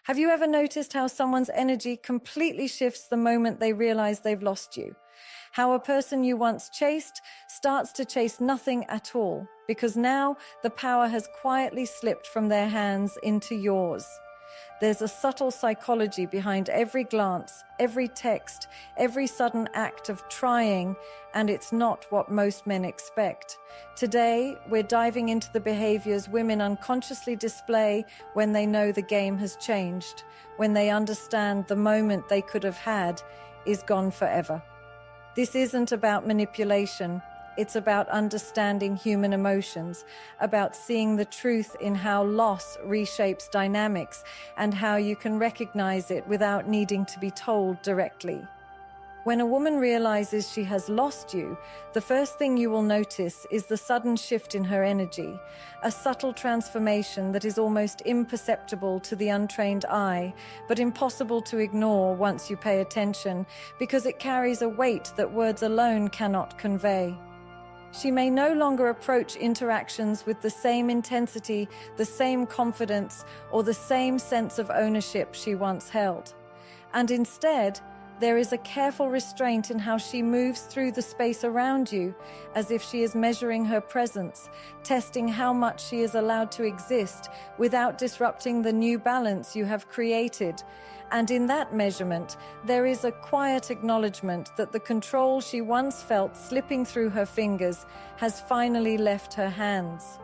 Have you ever noticed how someone's energy completely shifts the moment they realize they've lost you? How a person you once chased starts to chase nothing at all, because now the power has quietly slipped from their hands into yours. There's a subtle psychology behind every glance, every text, every sudden act of trying, and it's not what most men expect. Today, we're diving into the behaviors women unconsciously display when they know the game has changed, when they understand the moment they could have had is gone forever. This isn't about manipulation. It's about understanding human emotions, about seeing the truth in how loss reshapes dynamics and how you can recognize it without needing to be told directly. When a woman realizes she has lost you, the first thing you will notice is the sudden shift in her energy, a subtle transformation that is almost imperceptible to the untrained eye, but impossible to ignore once you pay attention, because it carries a weight that words alone cannot convey. She may no longer approach interactions with the same intensity, the same confidence, or the same sense of ownership she once held. And instead, there is a careful restraint in how she moves through the space around you, as if she is measuring her presence, testing how much she is allowed to exist without disrupting the new balance you have created. And in that measurement, there is a quiet acknowledgement that the control she once felt slipping through her fingers has finally left her hands.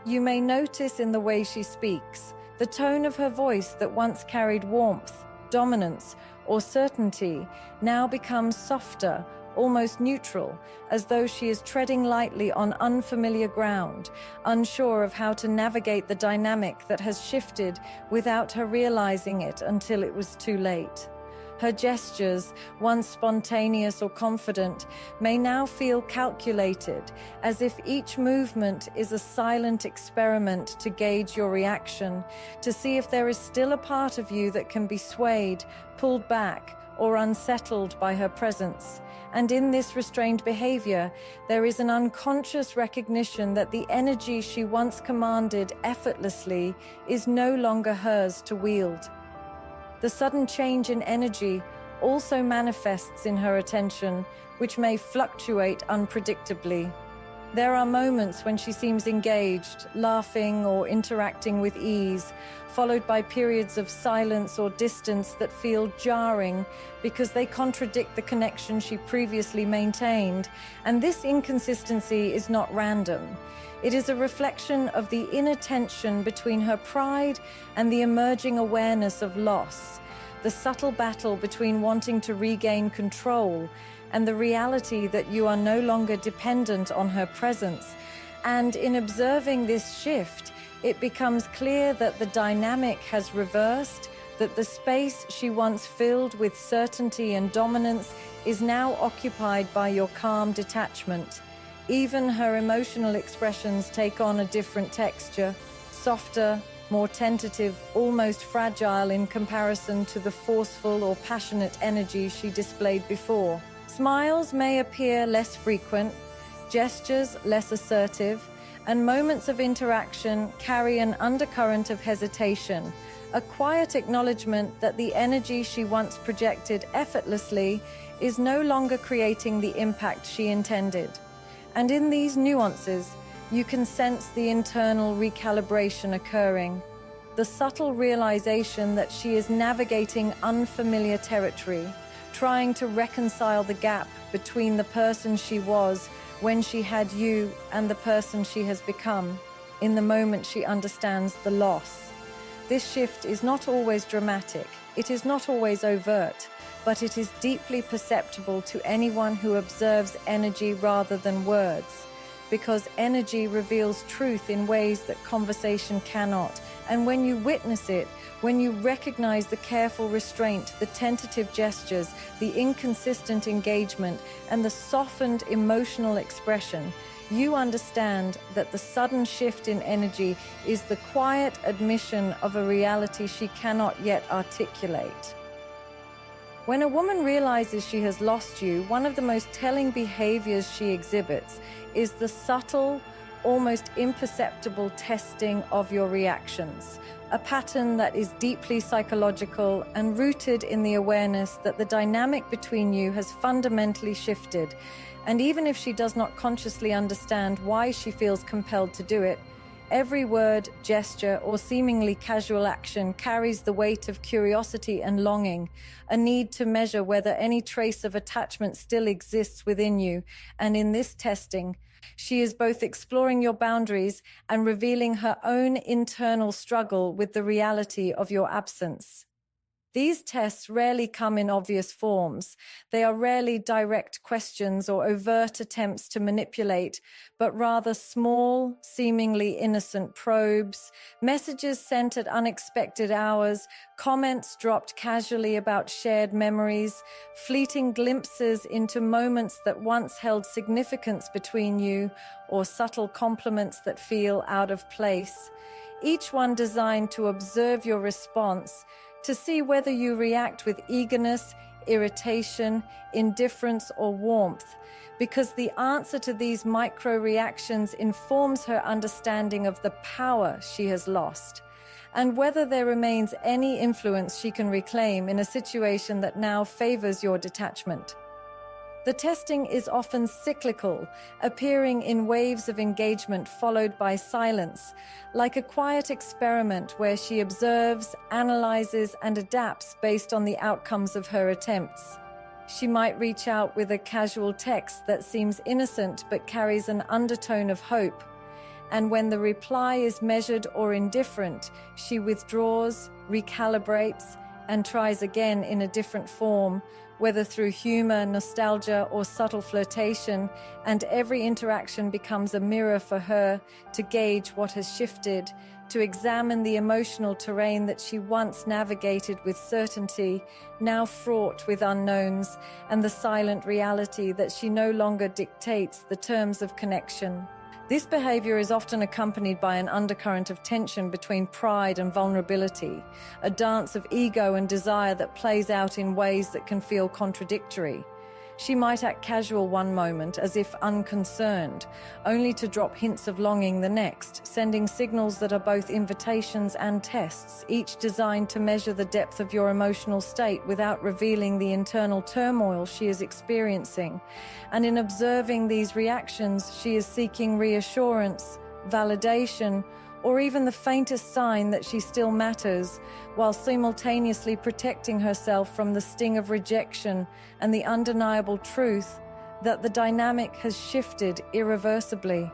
You may notice in the way she speaks, the tone of her voice that once carried warmth, dominance, or certainty now becomes softer, almost neutral, as though she is treading lightly on unfamiliar ground, unsure of how to navigate the dynamic that has shifted without her realizing it until it was too late. Her gestures, once spontaneous or confident, may now feel calculated, as if each movement is a silent experiment to gauge your reaction, to see if there is still a part of you that can be swayed, pulled back, or unsettled by her presence. And in this restrained behavior, there is an unconscious recognition that the energy she once commanded effortlessly is no longer hers to wield. The sudden change in energy also manifests in her attention, which may fluctuate unpredictably. There are moments when she seems engaged, laughing or interacting with ease, followed by periods of silence or distance that feel jarring because they contradict the connection she previously maintained. And this inconsistency is not random. It is a reflection of the inner tension between her pride and the emerging awareness of loss, the subtle battle between wanting to regain control and the reality that you are no longer dependent on her presence. And in observing this shift, it becomes clear that the dynamic has reversed, that the space she once filled with certainty and dominance is now occupied by your calm detachment. Even her emotional expressions take on a different texture, softer, more tentative, almost fragile in comparison to the forceful or passionate energy she displayed before. Smiles may appear less frequent, gestures less assertive, and moments of interaction carry an undercurrent of hesitation, a quiet acknowledgement that the energy she once projected effortlessly is no longer creating the impact she intended. And in these nuances, you can sense the internal recalibration occurring, the subtle realization that she is navigating unfamiliar territory, trying to reconcile the gap between the person she was when she had you and the person she has become, in the moment she understands the loss. This shift is not always dramatic, it is not always overt, but it is deeply perceptible to anyone who observes energy rather than words, because energy reveals truth in ways that conversation cannot. And when you witness it, when you recognize the careful restraint, the tentative gestures, the inconsistent engagement, and the softened emotional expression, you understand that the sudden shift in energy is the quiet admission of a reality she cannot yet articulate. When a woman realizes she has lost you, one of the most telling behaviors she exhibits is the subtle, almost imperceptible testing of your reactions, a pattern that is deeply psychological and rooted in the awareness that the dynamic between you has fundamentally shifted. And even if she does not consciously understand why she feels compelled to do it, every word, gesture, or seemingly casual action carries the weight of curiosity and longing, a need to measure whether any trace of attachment still exists within you. And in this testing, she is both exploring your boundaries and revealing her own internal struggle with the reality of your absence. These tests rarely come in obvious forms. They are rarely direct questions or overt attempts to manipulate, but rather small, seemingly innocent probes, messages sent at unexpected hours, comments dropped casually about shared memories, fleeting glimpses into moments that once held significance between you, or subtle compliments that feel out of place. Each one designed to observe your response, to see whether you react with eagerness, irritation, indifference, or warmth, because the answer to these micro-reactions informs her understanding of the power she has lost, and whether there remains any influence she can reclaim in a situation that now favors your detachment. The testing is often cyclical, appearing in waves of engagement followed by silence, like a quiet experiment where she observes, analyzes, and adapts based on the outcomes of her attempts. She might reach out with a casual text that seems innocent but carries an undertone of hope. And when the reply is measured or indifferent, she withdraws, recalibrates, and tries again in a different form, whether through humor, nostalgia, or subtle flirtation, and every interaction becomes a mirror for her to gauge what has shifted, to examine the emotional terrain that she once navigated with certainty, now fraught with unknowns, and the silent reality that she no longer dictates the terms of connection. This behavior is often accompanied by an undercurrent of tension between pride and vulnerability, a dance of ego and desire that plays out in ways that can feel contradictory. She might act casual one moment, as if unconcerned, only to drop hints of longing the next, sending signals that are both invitations and tests, each designed to measure the depth of your emotional state without revealing the internal turmoil she is experiencing. And in observing these reactions, she is seeking reassurance, validation, or even the faintest sign that she still matters, while simultaneously protecting herself from the sting of rejection and the undeniable truth that the dynamic has shifted irreversibly.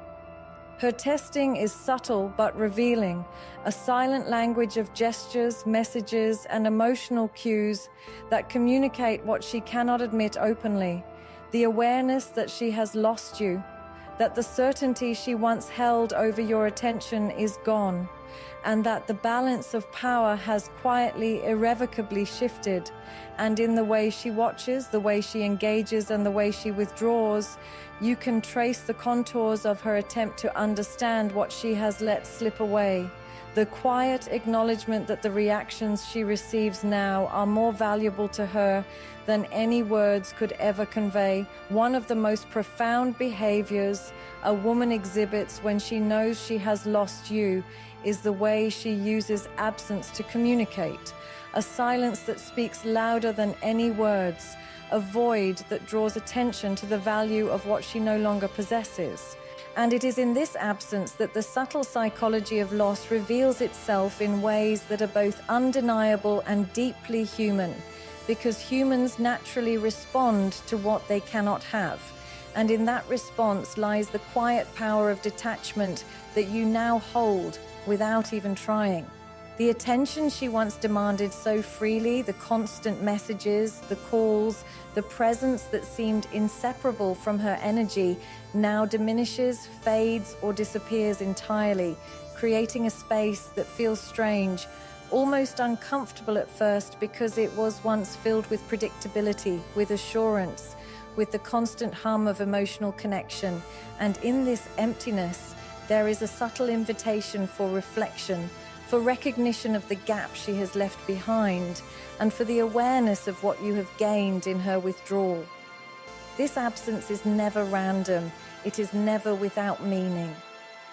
Her testing is subtle but revealing, a silent language of gestures, messages, and emotional cues that communicate what she cannot admit openly, the awareness that she has lost you, that the certainty she once held over your attention is gone, and that the balance of power has quietly, irrevocably shifted. And in the way she watches, the way she engages, and the way she withdraws, you can trace the contours of her attempt to understand what she has let slip away. The quiet acknowledgement that the reactions she receives now are more valuable to her than any words could ever convey. One of the most profound behaviors a woman exhibits when she knows she has lost you is the way she uses absence to communicate, a silence that speaks louder than any words, a void that draws attention to the value of what she no longer possesses. And it is in this absence that the subtle psychology of loss reveals itself in ways that are both undeniable and deeply human, because humans naturally respond to what they cannot have. And in that response lies the quiet power of detachment that you now hold without even trying. The attention she once demanded so freely, the constant messages, the calls, the presence that seemed inseparable from her energy, now diminishes, fades, or disappears entirely, creating a space that feels strange, almost uncomfortable at first because it was once filled with predictability, with assurance, with the constant hum of emotional connection. And in this emptiness, there is a subtle invitation for reflection, for recognition of the gap she has left behind, and for the awareness of what you have gained in her withdrawal. This absence is never random. It is never without meaning.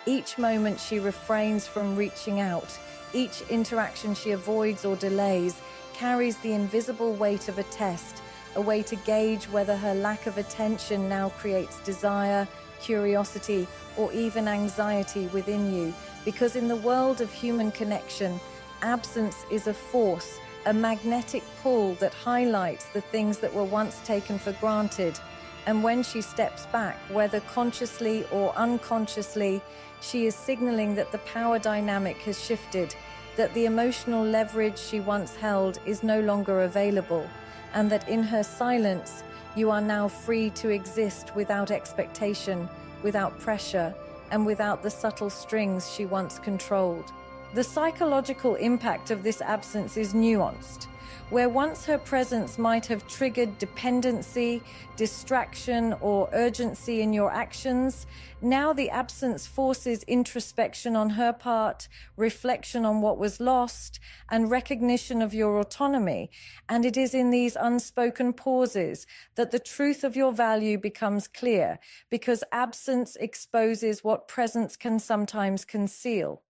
Each moment she refrains from reaching out, each interaction she avoids or delays, carries the invisible weight of a test, a way to gauge whether her lack of attention now creates desire, curiosity, or even anxiety within you. Because in the world of human connection, absence is a force, a magnetic pull that highlights the things that were once taken for granted. And when she steps back, whether consciously or unconsciously, she is signaling that the power dynamic has shifted, that the emotional leverage she once held is no longer available, and that in her silence, you are now free to exist without expectation, without pressure, and without the subtle strings she once controlled. The psychological impact of this absence is nuanced. Where once her presence might have triggered dependency, distraction, or urgency in your actions, now the absence forces introspection on her part, reflection on what was lost, and recognition of your autonomy. And it is in these unspoken pauses that the truth of your value becomes clear, because absence exposes what presence can sometimes conceal.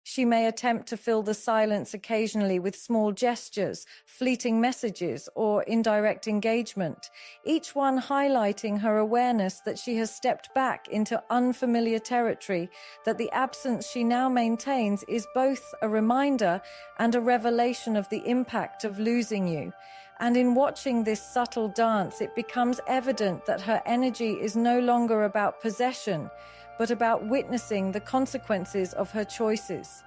She may attempt to fill the silence occasionally with small gestures, fleeting messages, or indirect engagement, each one highlighting her awareness that she has stepped back into unfamiliar territory, that the absence she now maintains is both a reminder and a revelation of the impact of losing you. And in watching this subtle dance, it becomes evident that her energy is no longer about possession, but about witnessing the consequences of her choices.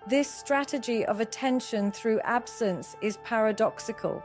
This strategy of attention through absence is paradoxical.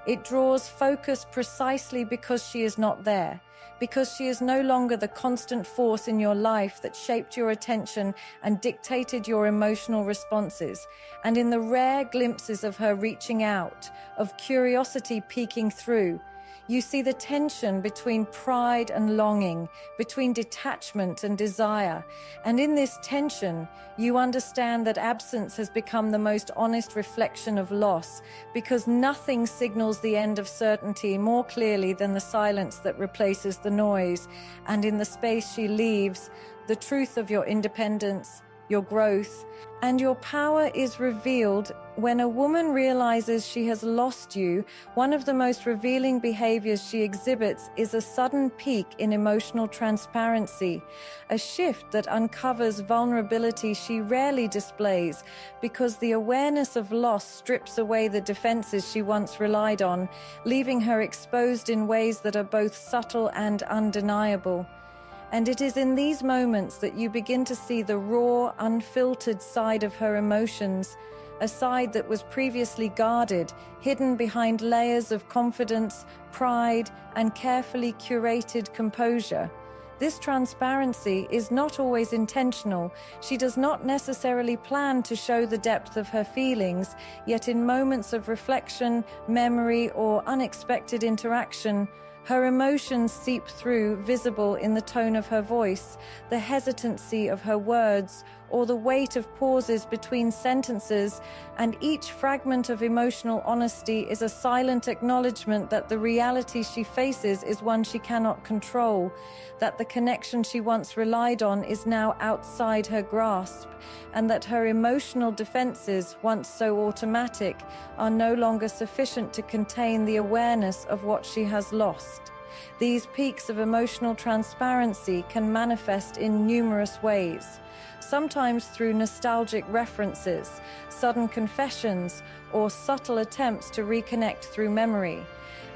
It draws focus precisely because she is not there, because she is no longer the constant force in your life that shaped your attention and dictated your emotional responses. And in the rare glimpses of her reaching out, of curiosity peeking through, you see the tension between pride and longing, between detachment and desire. And in this tension, you understand that absence has become the most honest reflection of loss, because nothing signals the end of certainty more clearly than the silence that replaces the noise. And in the space she leaves, the truth of your independence, your growth, and your power is revealed. When a woman realizes she has lost you, one of the most revealing behaviors she exhibits is a sudden peak in emotional transparency, a shift that uncovers vulnerability she rarely displays, because the awareness of loss strips away the defenses she once relied on, leaving her exposed in ways that are both subtle and undeniable. And it is in these moments that you begin to see the raw, unfiltered side of her emotions, a side that was previously guarded, hidden behind layers of confidence, pride, and carefully curated composure. This transparency is not always intentional. She does not necessarily plan to show the depth of her feelings, yet in moments of reflection, memory, or unexpected interaction, her emotions seep through, visible in the tone of her voice, the hesitancy of her words, or the weight of pauses between sentences, and each fragment of emotional honesty is a silent acknowledgement that the reality she faces is one she cannot control, that the connection she once relied on is now outside her grasp, and that her emotional defenses, once so automatic, are no longer sufficient to contain the awareness of what she has lost. These peaks of emotional transparency can manifest in numerous ways, sometimes through nostalgic references, sudden confessions, or subtle attempts to reconnect through memory.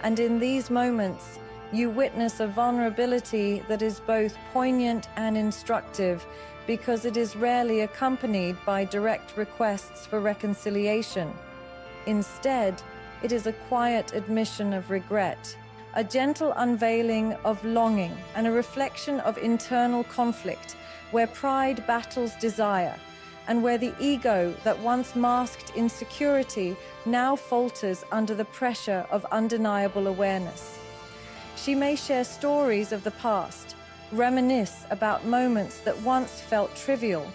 And in these moments, you witness a vulnerability that is both poignant and instructive, because it is rarely accompanied by direct requests for reconciliation. Instead, it is a quiet admission of regret, a gentle unveiling of longing, and a reflection of internal conflict, where pride battles desire, and where the ego that once masked insecurity now falters under the pressure of undeniable awareness. She may share stories of the past, reminisce about moments that once felt trivial,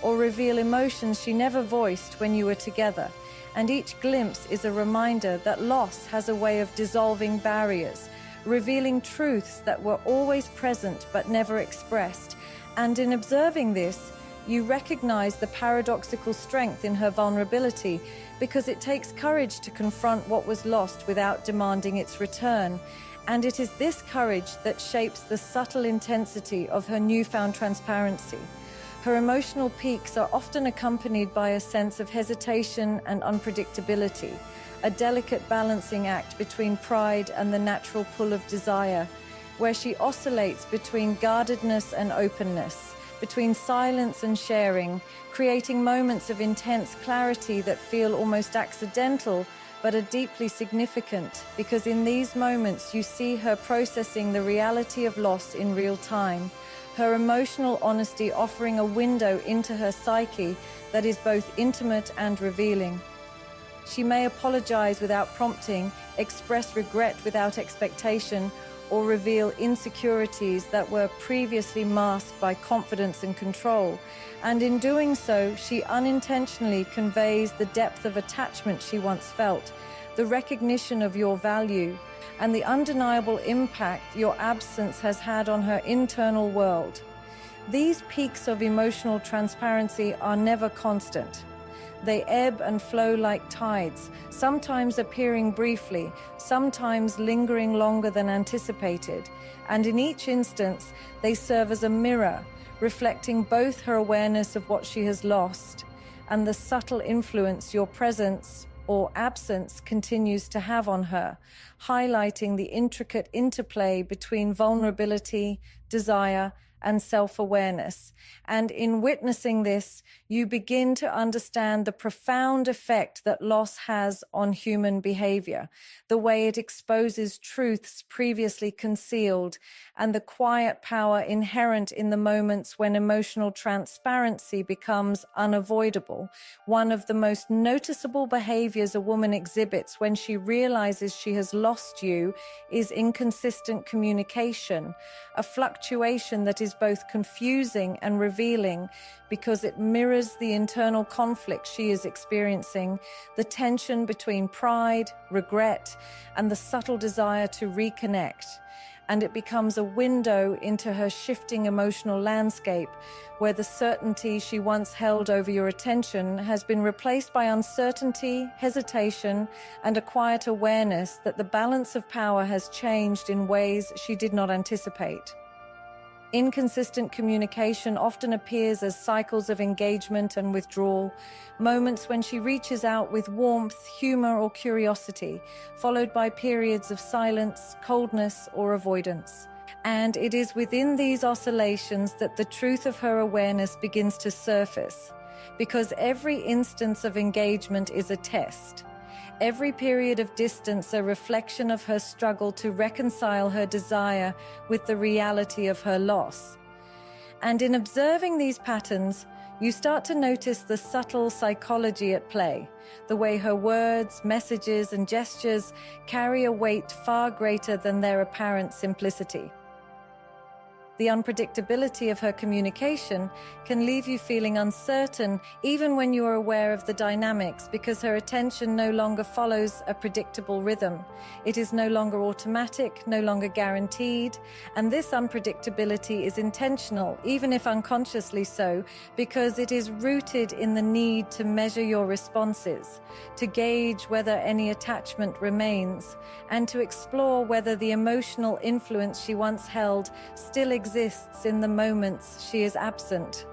or reveal emotions she never voiced when you were together. And each glimpse is a reminder that loss has a way of dissolving barriers, revealing truths that were always present but never expressed. And in observing this, you recognize the paradoxical strength in her vulnerability, because it takes courage to confront what was lost without demanding its return. And it is this courage that shapes the subtle intensity of her newfound transparency. Her emotional peaks are often accompanied by a sense of hesitation and unpredictability, a delicate balancing act between pride and the natural pull of desire, where she oscillates between guardedness and openness, between silence and sharing, creating moments of intense clarity that feel almost accidental but are deeply significant, because in these moments you see her processing the reality of loss in real time, her emotional honesty offering a window into her psyche that is both intimate and revealing. She may apologize without prompting, express regret without expectation, or reveal insecurities that were previously masked by confidence and control. And in doing so, she unintentionally conveys the depth of attachment she once felt, the recognition of your value, and the undeniable impact your absence has had on her internal world. These peaks of emotional transparency are never constant. They ebb and flow like tides, sometimes appearing briefly, sometimes lingering longer than anticipated. And in each instance, they serve as a mirror, reflecting both her awareness of what she has lost and the subtle influence your presence or absence continues to have on her, highlighting the intricate interplay between vulnerability, desire, and self-awareness. And in witnessing this, you begin to understand the profound effect that loss has on human behavior, the way it exposes truths previously concealed, and the quiet power inherent in the moments when emotional transparency becomes unavoidable. One of the most noticeable behaviors a woman exhibits when she realizes she has lost you is inconsistent communication, a fluctuation that is both confusing and revealing because it mirrors the internal conflict she is experiencing, the tension between pride, regret, and the subtle desire to reconnect. And it becomes a window into her shifting emotional landscape, where the certainty she once held over your attention has been replaced by uncertainty, hesitation, and a quiet awareness that the balance of power has changed in ways she did not anticipate. Inconsistent communication often appears as cycles of engagement and withdrawal, moments when she reaches out with warmth, humor, or curiosity, followed by periods of silence, coldness, or avoidance. And it is within these oscillations that the truth of her awareness begins to surface, because every instance of engagement is a test. Every period of distance a reflection of her struggle to reconcile her desire with the reality of her loss. And in observing these patterns, you start to notice the subtle psychology at play, the way her words, messages, and gestures carry a weight far greater than their apparent simplicity. The unpredictability of her communication can leave you feeling uncertain even when you are aware of the dynamics, because her attention no longer follows a predictable rhythm. It is no longer automatic, no longer guaranteed, and this unpredictability is intentional, even if unconsciously so, because it is rooted in the need to measure your responses, to gauge whether any attachment remains, and to explore whether the emotional influence she once held still exists in the moments she is absent.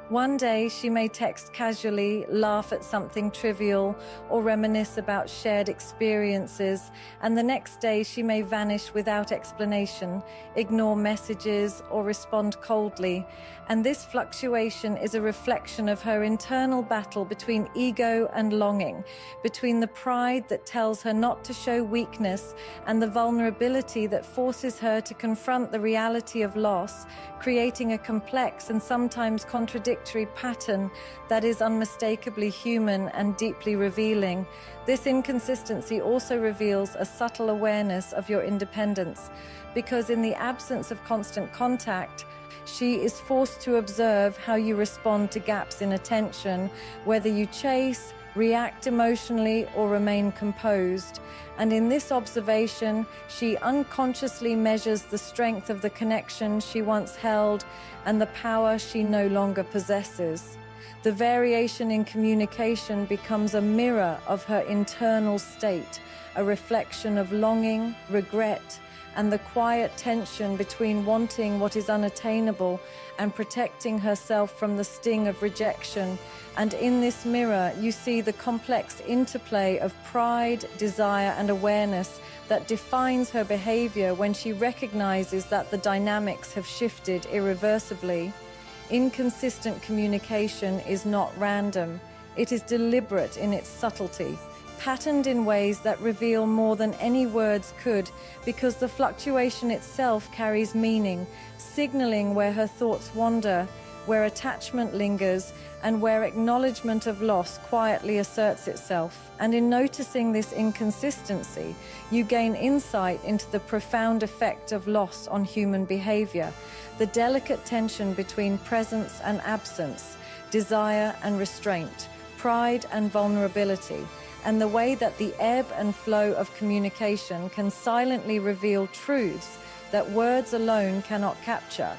One day she may text casually, laugh at something trivial, or reminisce about shared experiences, and the next day she may vanish without explanation, ignore messages, or respond coldly. And this fluctuation is a reflection of her internal battle between ego and longing, between the pride that tells her not to show weakness and the vulnerability that forces her to confront the reality of loss, creating a complex and sometimes contradictory pattern that is unmistakably human and deeply revealing. This inconsistency also reveals a subtle awareness of your independence, because in the absence of constant contact, she is forced to observe how you respond to gaps in attention, whether you chase, react emotionally, or remain composed. And in this observation, she unconsciously measures the strength of the connection she once held and the power she no longer possesses. The variation in communication becomes a mirror of her internal state, a reflection of longing, regret, and the quiet tension between wanting what is unattainable and protecting herself from the sting of rejection. And in this mirror, you see the complex interplay of pride, desire, and awareness that defines her behavior when she recognizes that the dynamics have shifted irreversibly. Inconsistent communication is not random. It is deliberate in its subtlety, patterned in ways that reveal more than any words could, because the fluctuation itself carries meaning, signaling where her thoughts wander, where attachment lingers, and where acknowledgement of loss quietly asserts itself. And in noticing this inconsistency, you gain insight into the profound effect of loss on human behavior, the delicate tension between presence and absence, desire and restraint, pride and vulnerability, and the way that the ebb and flow of communication can silently reveal truths that words alone cannot capture.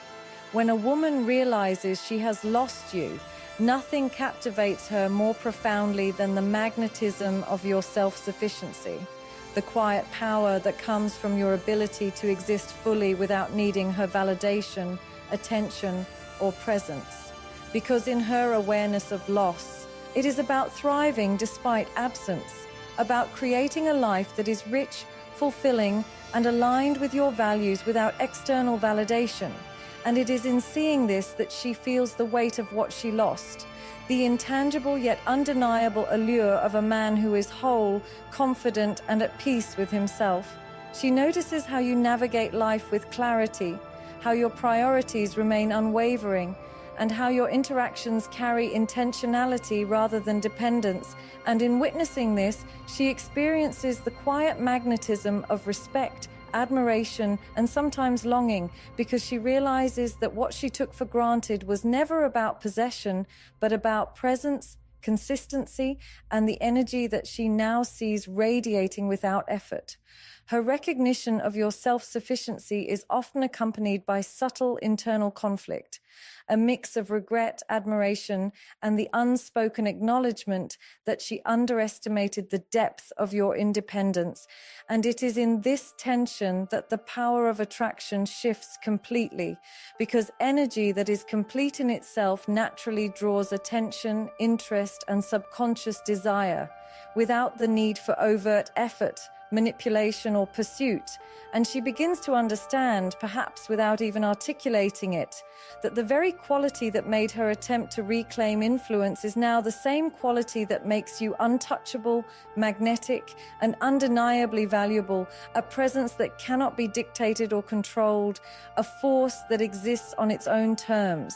When a woman realizes she has lost you, nothing captivates her more profoundly than the magnetism of your self-sufficiency, the quiet power that comes from your ability to exist fully without needing her validation, attention, or presence. Because in her awareness of loss, it is about thriving despite absence, about creating a life that is rich, fulfilling, and aligned with your values without external validation. And it is in seeing this that she feels the weight of what she lost, the intangible yet undeniable allure of a man who is whole, confident, and at peace with himself. She notices how you navigate life with clarity, how your priorities remain unwavering, and how your interactions carry intentionality rather than dependence. And in witnessing this, she experiences the quiet magnetism of respect, admiration, and sometimes longing, because she realizes that what she took for granted was never about possession, but about presence, consistency, and the energy that she now sees radiating without effort. Her recognition of your self-sufficiency is often accompanied by subtle internal conflict, a mix of regret, admiration, and the unspoken acknowledgement that she underestimated the depth of your independence. And it is in this tension that the power of attraction shifts completely, because energy that is complete in itself naturally draws attention, interest, and subconscious desire, without the need for overt effort, manipulation, or pursuit. And she begins to understand, perhaps without even articulating it, that the very quality that made her attempt to reclaim influence is now the same quality that makes you untouchable, magnetic, and undeniably valuable, a presence that cannot be dictated or controlled, a force that exists on its own terms.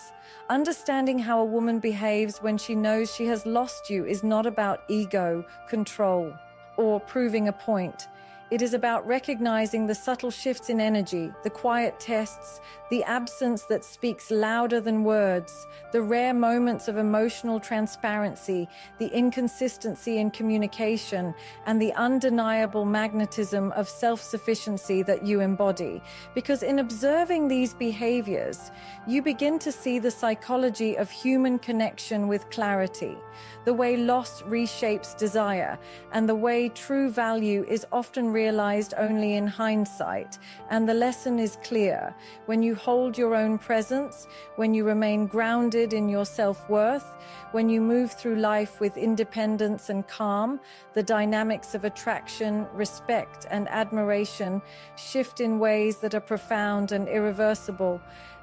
Understanding how a woman behaves when she knows she has lost you is not about ego, control, or proving a point. It is about recognizing the subtle shifts in energy, the quiet tests, the absence that speaks louder than words, the rare moments of emotional transparency, the inconsistency in communication, and the undeniable magnetism of self-sufficiency that you embody. Because in observing these behaviors, you begin to see the psychology of human connection with clarity, the way loss reshapes desire, and the way true value is often realized only in hindsight. And the lesson is clear: when you hold your own presence, when you remain grounded in your self-worth, when you move through life with independence and calm, the dynamics of attraction, respect, and admiration shift in ways that are profound and irreversible.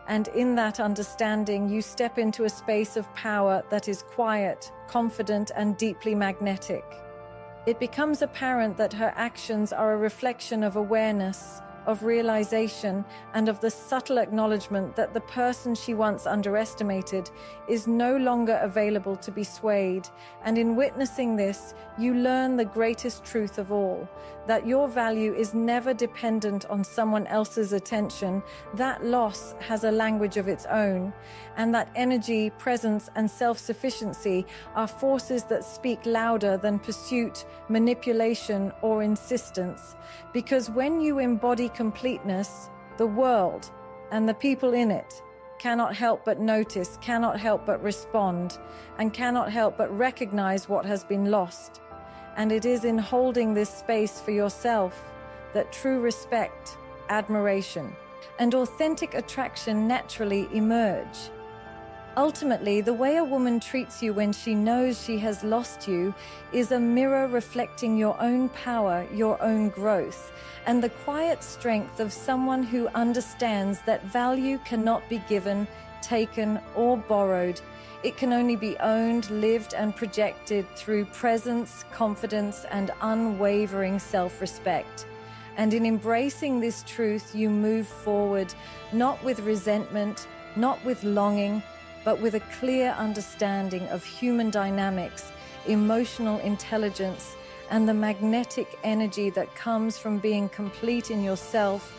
And in that understanding, you step into a space of power that is quiet, confident, and deeply magnetic. It becomes apparent that her actions are a reflection of awareness, of realization, and of the subtle acknowledgement that the person she once underestimated is no longer available to be swayed. And in witnessing this, you learn the greatest truth of all, that your value is never dependent on someone else's attention. That loss has a language of its own, and that energy, presence, and self-sufficiency are forces that speak louder than pursuit, manipulation, or insistence. Because when you embody completeness, the world and the people in it cannot help but notice, cannot help but respond, and cannot help but recognize what has been lost. And it is in holding this space for yourself that true respect, admiration, and authentic attraction naturally emerge. Ultimately, the way a woman treats you when she knows she has lost you is a mirror reflecting your own power, your own growth, and the quiet strength of someone who understands that value cannot be given, taken, or borrowed. It can only be owned, lived, and projected through presence, confidence, and unwavering self-respect. And in embracing this truth, you move forward, not with resentment, not with longing, but with a clear understanding of human dynamics, emotional intelligence, and the magnetic energy that comes from being complete in yourself,